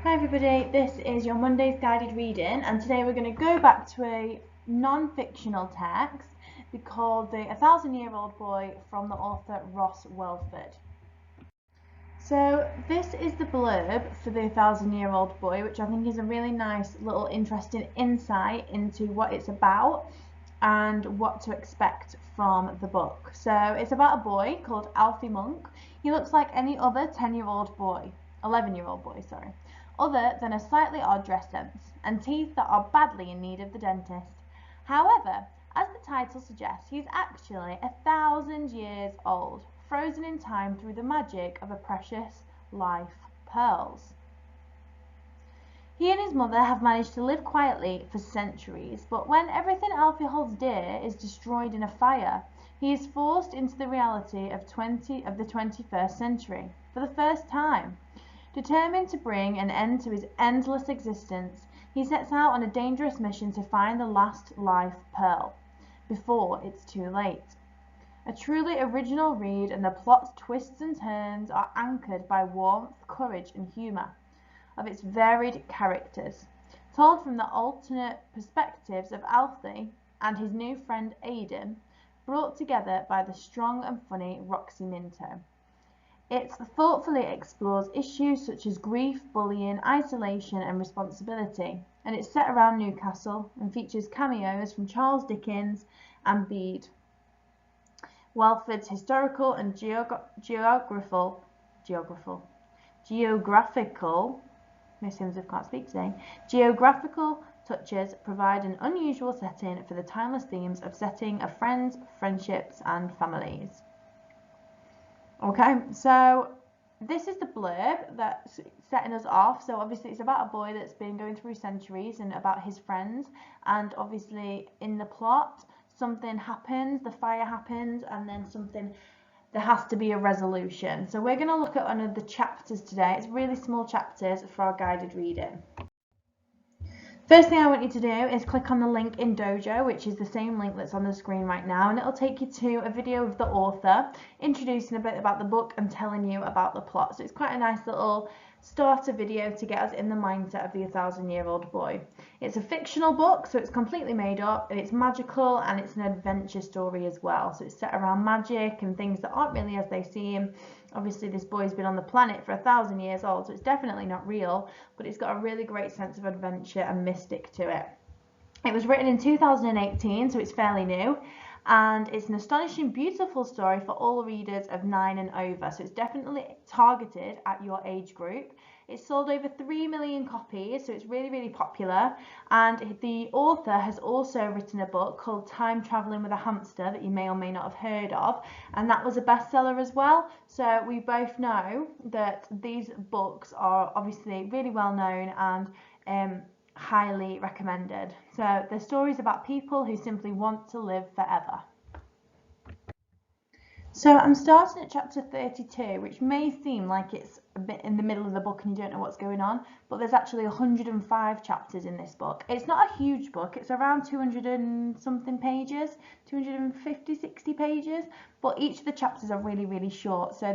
Hi everybody, this is your Monday's guided reading, and today we're going to go back to a non-fictional text called The 1,000-Year-Old Boy from the author Ross Welford. So this is the blurb for The 1,000-Year-Old Boy, which I think is a really nice little interesting insight into what it's about and what to expect from the book. So it's about a boy called Alfie Monk. He looks like any other 10-year-old boy, 11-year-old boy, sorry, other than a slightly odd dress sense and teeth that are badly in need of the dentist. However, as the title suggests, he's actually 1,000 years old, frozen in time through the magic of a precious life pearls. He and his mother have managed to live quietly for centuries, but when everything Alfie holds dear is destroyed in a fire, he is forced into the reality of the 21st century for the first time. Determined to bring an end to his endless existence, he sets out on a dangerous mission to find the last life pearl before it's too late. A truly original read, and the plot's twists and turns are anchored by warmth, courage and humour of its varied characters, told from the alternate perspectives of Alfie and his new friend Aidan, brought together by the strong and funny Roxy Minto. It thoughtfully explores issues such as grief, bullying, isolation and responsibility, and it's set around Newcastle and features cameos from Charles Dickens and Bede. Welford's historical and geographical touches provide an unusual setting for the timeless themes of setting of friends, friendships and families. Okay, so this is the blurb that's setting us off. So obviously it's about a boy that's been going through centuries and about his friends, and obviously in the plot something happens, the fire happens, and then there has to be a resolution. So we're going to look at one of the chapters today. It's really small chapters for our guided reading. First thing I want you to do is click on the link in Dojo, which is the same link that's on the screen right now, and it'll take you to a video of the author introducing a bit about the book and telling you about the plot. So it's quite a nice little starter video to get us in the mindset of the 1,000-Year-Old Boy. It's a fictional book, so it's completely made up, and it's magical, and it's an adventure story as well. So it's set around magic and things that aren't really as they seem. Obviously this boy's been on the planet for 1,000 years old, so it's definitely not real, but it's got a really great sense of adventure and mystic to it. It was written in 2018, so it's fairly new, and it's an astonishing, beautiful story for all readers of 9 and over, so it's definitely targeted at your age group. It's sold over 3 million copies, so it's really, really popular, and the author has also written a book called Time Travelling with a Hamster that you may or may not have heard of, and that was a bestseller as well. So we both know that these books are obviously really well known and highly recommended. So the stories about people who simply want to live forever. So I'm starting at chapter 32, which may seem like it's a bit in the middle of the book and you don't know what's going on, but there's actually 105 chapters in this book. It's not a huge book, it's around 200 and something pages, 250, 60 pages, but each of the chapters are really, really short. So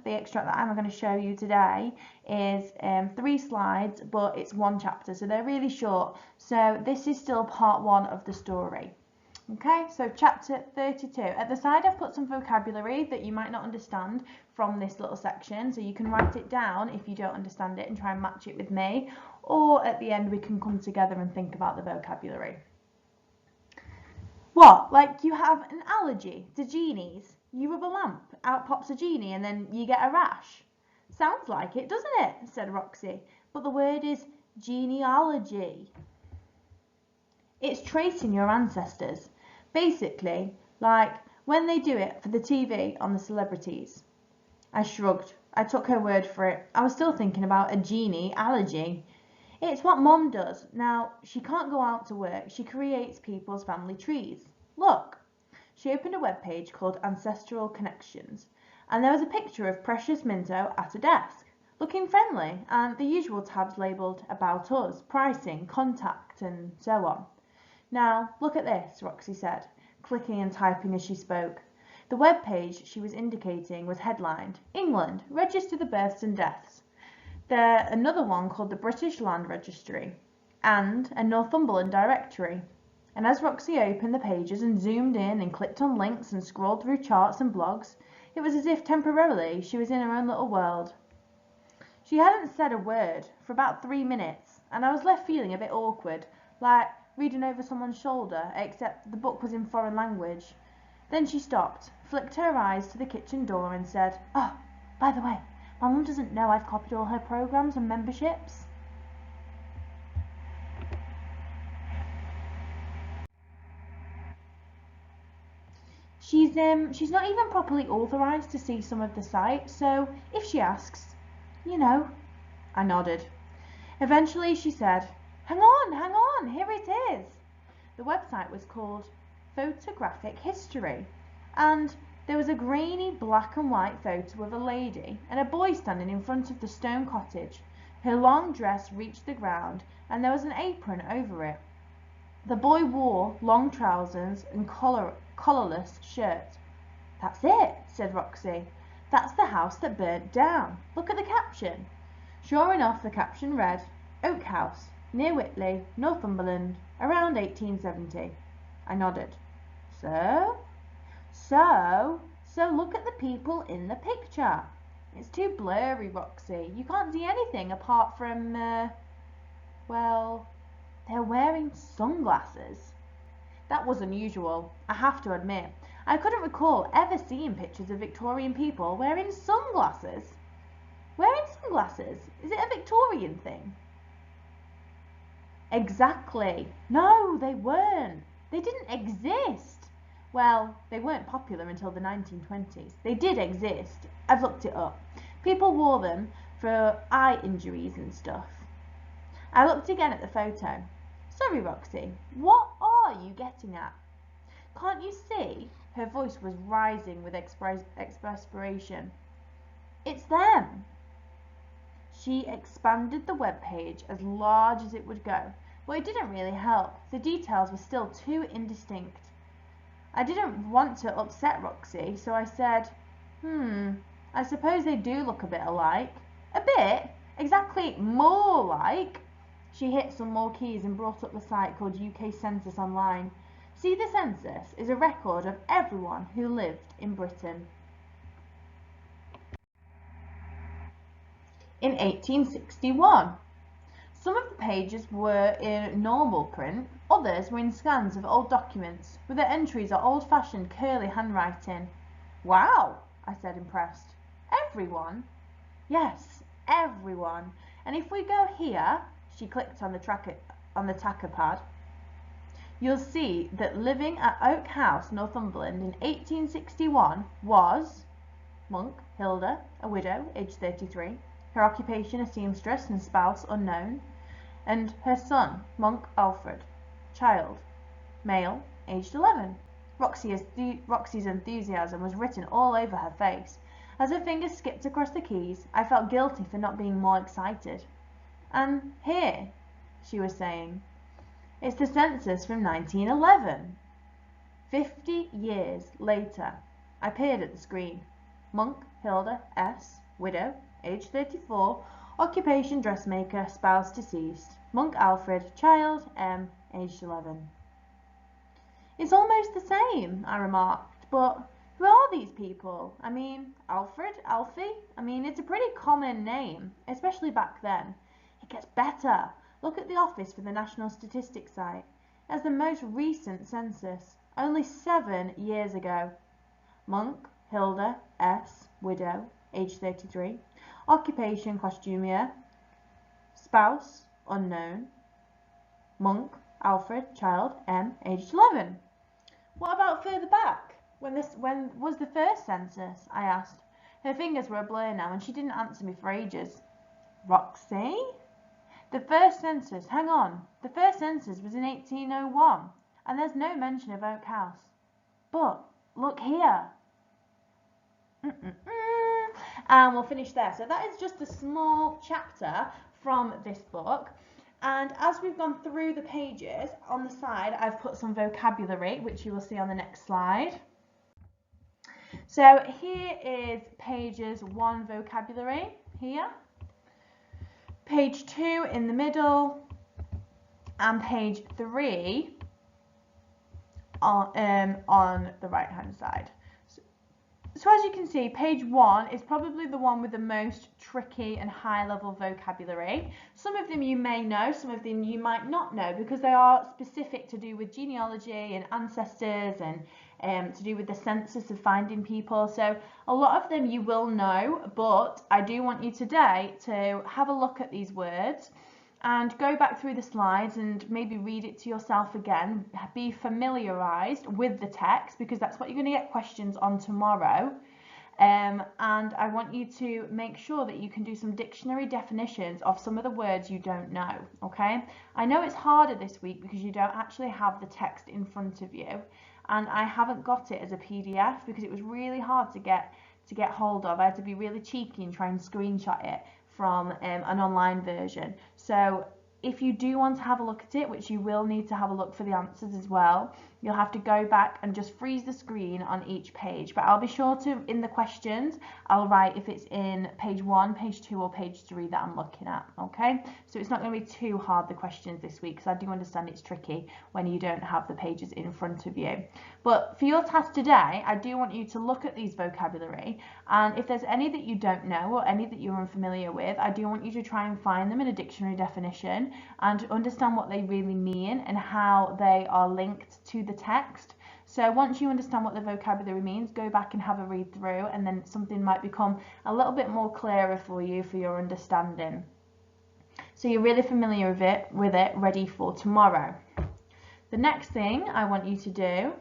the extract that I'm going to show you today is 3 slides, but it's 1 chapter, so they're really short. So this is still part 1 of the story. Okay, so chapter 32. At the side I've put some vocabulary that you might not understand from this little section, so you can write it down if you don't understand it and try and match it with me, or at the end we can come together and think about the vocabulary. What, like you have an allergy to genies? You rub a lamp, out pops a genie and then you get a rash? Sounds like it, doesn't it? Said Roxy, but the word is genealogy. It's tracing your ancestors. Basically, like when they do it for the TV on the celebrities. I shrugged. I took her word for it. I was still thinking about a genealogy. It's what Mom does. Now, she can't go out to work. She creates people's family trees. Look. She opened a webpage called Ancestral Connections, and there was a picture of Precious Minto at a desk, looking friendly, and the usual tabs labelled About Us, Pricing, Contact, and so on. Now, look at this, Roxy said, clicking and typing as she spoke. The web page she was indicating was headlined, England, register the births and deaths. There's another one called the British Land Registry and a Northumberland Directory. And as Roxy opened the pages and zoomed in and clicked on links and scrolled through charts and blogs, it was as if temporarily she was in her own little world. She hadn't said a word for about 3 minutes, and I was left feeling a bit awkward, like reading over someone's shoulder, except the book was in foreign language. Then she stopped, flicked her eyes to the kitchen door and said, "Oh, by the way, my mum doesn't know I've copied all her programs and memberships." She's not even properly authorised to see some of the site, so if she asks, you know. I nodded. Eventually she said, hang on, here it is." The website was called Photographic History, and there was a grainy black and white photo of a lady and a boy standing in front of the stone cottage. Her long dress reached the ground, and there was an apron over it. The boy wore long trousers and collarless shirt. "That's it," said Roxy. "That's the house that burnt down. Look at the caption." Sure enough, the caption read, "Oak House, near Whitley, Northumberland, around 1870. I nodded. So look at the people in the picture. It's too blurry, Roxy. You can't see anything apart from, well, they're wearing sunglasses." That was unusual, I have to admit. I couldn't recall ever seeing pictures of Victorian people wearing sunglasses. Wearing sunglasses? Is it a Victorian thing? Exactly. No, they weren't. They didn't exist. Well, they weren't popular until the 1920s. They did exist. I've looked it up. People wore them for eye injuries and stuff. I looked again at the photo. Sorry, Roxy, what are you getting at? Can't you see? Her voice was rising with exasperation. It's them. She expanded the web page as large as it would go, but it didn't really help. The details were still too indistinct. I didn't want to upset Roxy, so I said, I suppose they do look a bit alike. A bit? Exactly more like. She hit some more keys and brought up the site called UK Census Online. See, the census is a record of everyone who lived in Britain. In 1861. Some of the pages were in normal print, others were in scans of old documents, with the entries of old-fashioned curly handwriting. Wow, I said, impressed. Everyone? Yes, everyone. And if we go here, she clicked on the tracker pad, you'll see that living at Oak House, Northumberland in 1861 was Monk Hilda, a widow, aged 33, her occupation a seamstress and spouse unknown, and her son, Monk Alfred, child, male, aged 11. Roxy's enthusiasm was written all over her face. As her fingers skipped across the keys, I felt guilty for not being more excited. "And here," she was saying, "it's the census from 1911. 50 years later." I peered at the screen. Monk Hilda S., widow, age 34, occupation dressmaker, spouse deceased. Monk Alfred, child, M., aged 11. "It's almost the same," I remarked, "but who are these people? I mean, Alfred, Alfie? I mean, it's a pretty common name, especially back then. It gets better. Look at the office for the National Statistics site. As the most recent census, only 7 years ago. Monk Hilda S., widow, age 33, occupation costumier, spouse unknown. Monk Alfred, child, M., aged 11. What about further back? When was the first census? I asked. Her fingers were a blur now, and she didn't answer me for ages. Roxy? The first census, hang on. The first census was in 1801, and there's no mention of Oak House. But look here. And we'll finish there. So that is just a small chapter from this book. And as we've gone through the pages, on the side I've put some vocabulary, which you will see on the next slide. So here is pages 1 vocabulary here. page 2 in the middle, and page 3 on the right hand side. So as you can see, page 1 is probably the one with the most tricky and high level vocabulary. Some of them you may know, some of them you might not know, because they are specific to do with genealogy and ancestors and to do with the census of finding people. So a lot of them you will know, but I do want you today to have a look at these words and go back through the slides and maybe read it to yourself again. Be familiarised with the text, because that's what you're going to get questions on tomorrow. And I want you to make sure that you can do some dictionary definitions of some of the words you don't know, okay? I know it's harder this week because you don't actually have the text in front of you, and I haven't got it as a PDF because it was really hard to get hold of. I had to be really cheeky and try and screenshot it from an online version. So if you do want to have a look at it, which you will need to have a look for the answers as well, you'll have to go back and just freeze the screen on each page. But I'll be sure to, in the questions, I'll write if it's in page 1, page 2 or page 3 that I'm looking at, okay? So it's not going to be too hard, the questions this week, because I do understand it's tricky when you don't have the pages in front of you. But for your task today, I do want you to look at these vocabulary, and if there's any that you don't know or any that you're unfamiliar with, I do want you to try and find them in a dictionary definition and understand what they really mean and how they are linked to the text. So once you understand what the vocabulary means, go back and have a read through, and then something might become a little bit more clearer for you for your understanding. So you're really familiar with it, ready for tomorrow. The next thing I want you to do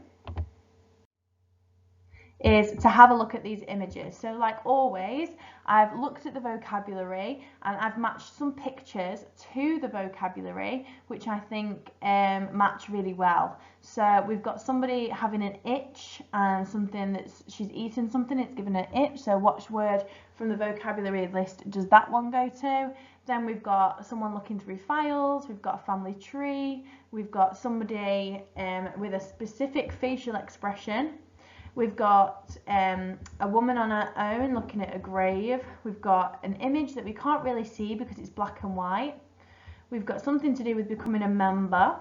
is to have a look at these images. So like always, I've looked at the vocabulary and I've matched some pictures to the vocabulary, which I think match really well. So we've got somebody having an itch and something she's eaten something, it's given an itch. So which word from the vocabulary list does that one go to? Then we've got someone looking through files, we've got a family tree, we've got somebody with a specific facial expression. We've got a woman on her own looking at a grave. We've got an image that we can't really see because it's black and white. We've got something to do with becoming a member.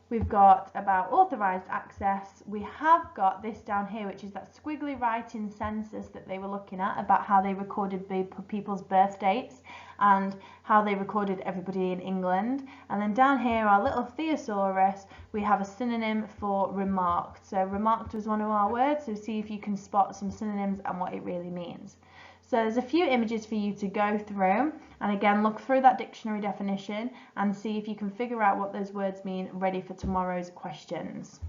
We've got about authorised access. We have got this down here, which is that squiggly writing census that they were looking at, about how they recorded people's birth dates and how they recorded everybody in England. And then down here, our little thesaurus, we have a synonym for remarked. So remarked was one of our words, so see if you can spot some synonyms and what it really means. So there's a few images for you to go through, and again look through that dictionary definition and see if you can figure out what those words mean, ready for tomorrow's questions.